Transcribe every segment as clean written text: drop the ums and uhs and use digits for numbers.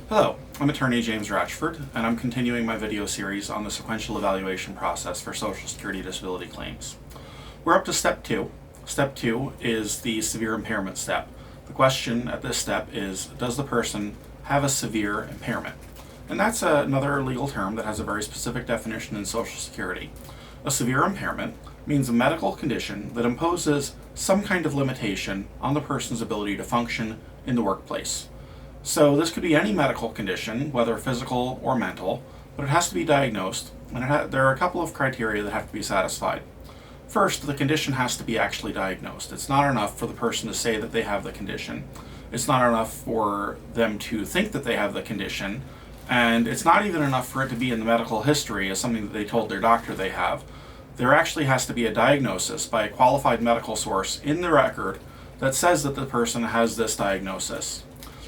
Hello, I'm attorney James Ratchford, and I'm continuing my video series on the sequential evaluation process for Social Security disability claims. We're up to step 2. Step 2 is the severe impairment step. The question at this step is, does the person have a severe impairment? And that's another legal term that has a very specific definition in Social Security. A severe impairment means a medical condition that imposes some kind of limitation on the person's ability to function in the workplace. So this could be any medical condition, whether physical or mental, but it has to be diagnosed, and there are a couple of criteria that have to be satisfied. First, the condition has to be actually diagnosed. It's not enough for the person to say that they have the condition. It's not enough for them to think that they have the condition, and it's not even enough for it to be in the medical history as something that they told their doctor they have. There actually has to be a diagnosis by a qualified medical source in the record that says that the person has this diagnosis.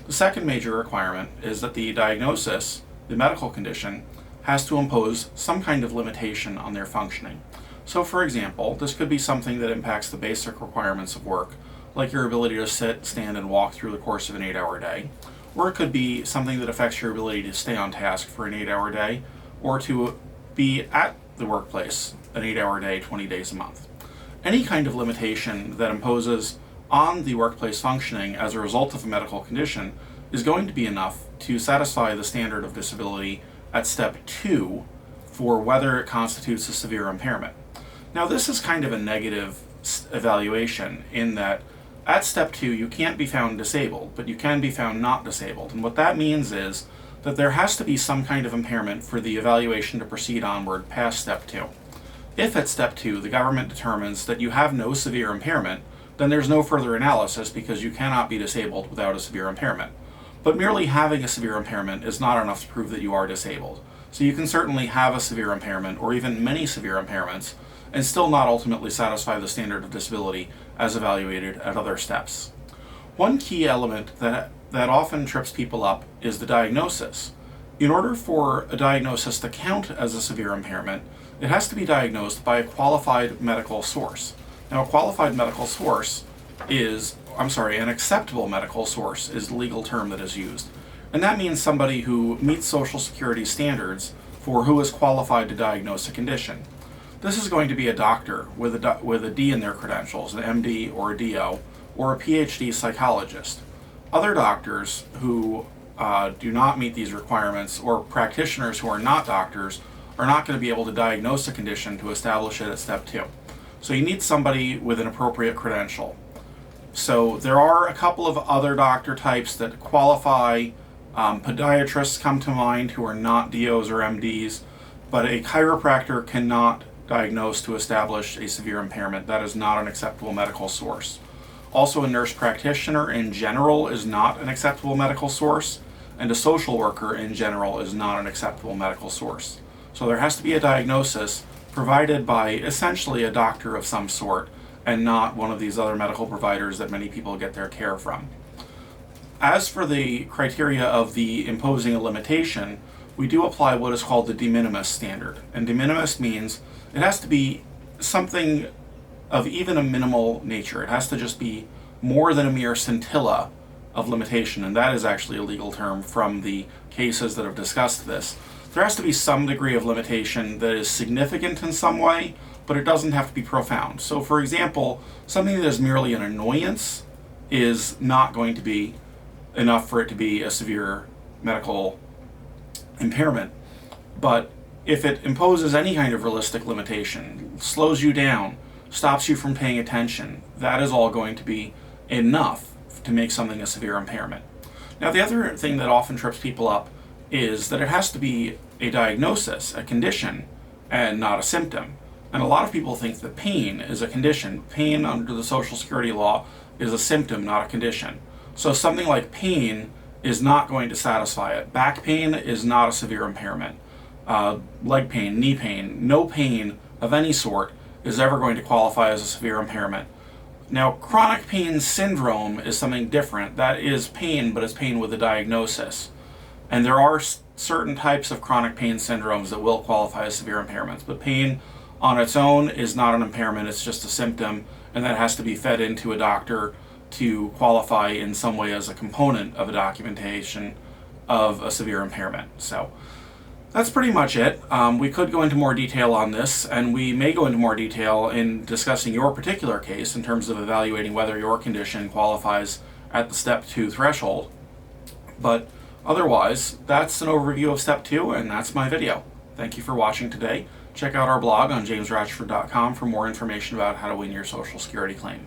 The second major requirement is that the diagnosis, the medical condition, has to impose some kind of limitation on their functioning. So for example, this could be something that impacts the basic requirements of work, like your ability to sit, stand, and walk through the course of an 8-hour day. Or it could be something that affects your ability to stay on task for an 8-hour day, or to be at the workplace an 8-hour day, 20 days a month. Any kind of limitation that imposes on the workplace functioning as a result of a medical condition is going to be enough to satisfy the standard of disability at step 2 for whether it constitutes a severe impairment. Now this is kind of a negative evaluation in that at step 2 you can't be found disabled, but you can be found not disabled. And what that means is that there has to be some kind of impairment for the evaluation to proceed onward past step 2. If at step 2 the government determines that you have no severe impairment, then there's no further analysis because you cannot be disabled without a severe impairment. But merely having a severe impairment is not enough to prove that you are disabled. So you can certainly have a severe impairment or even many severe impairments and still not ultimately satisfy the standard of disability as evaluated at other steps. One key element that often trips people up is the diagnosis. In order for a diagnosis to count as a severe impairment, it has to be diagnosed by a qualified medical source. Now, a qualified medical source an acceptable medical source is the legal term that is used. And that means somebody who meets Social Security standards for who is qualified to diagnose a condition. This is going to be a doctor with a D in their credentials, an MD or a DO, or a PhD psychologist. Other doctors who do not meet these requirements, or practitioners who are not doctors, are not going to be able to diagnose a condition to establish it at step 2. So you need somebody with an appropriate credential. So there are a couple of other doctor types that qualify. Podiatrists come to mind who are not DOs or MDs, but a chiropractor cannot diagnose to establish a severe impairment. That is not an acceptable medical source. Also, a nurse practitioner in general is not an acceptable medical source, and a social worker in general is not an acceptable medical source. So there has to be a diagnosis provided by essentially a doctor of some sort and not one of these other medical providers that many people get their care from. As for the criteria of the imposing a limitation, we do apply what is called the de minimis standard. And de minimis means it has to be something of even a minimal nature. It has to just be more than a mere scintilla of limitation, and that is actually a legal term from the cases that have discussed this. There has to be some degree of limitation that is significant in some way, but it doesn't have to be profound. So for example, something that is merely an annoyance is not going to be enough for it to be a severe medical impairment. But if it imposes any kind of realistic limitation, slows you down, stops you from paying attention, that is all going to be enough to make something a severe impairment. Now the other thing that often trips people up is that it has to be a diagnosis, a condition, and not a symptom. And a lot of people think that pain is a condition. Pain under the Social Security law is a symptom, not a condition. So something like pain is not going to satisfy it. Back pain is not a severe impairment. Leg pain, knee pain, no pain of any sort is ever going to qualify as a severe impairment. Now, chronic pain syndrome is something different. That is pain, but it's pain with a diagnosis. And there are certain types of chronic pain syndromes that will qualify as severe impairments, but pain on its own is not an impairment, it's just a symptom, and that has to be fed into a doctor to qualify in some way as a component of a documentation of a severe impairment. So that's pretty much it. We could go into more detail on this, and we may go into more detail in discussing your particular case in terms of evaluating whether your condition qualifies at the Step 2 threshold. But otherwise, that's an overview of Step 2, and that's my video. Thank you for watching today. Check out our blog on jamesratchford.com for more information about how to win your Social Security claim.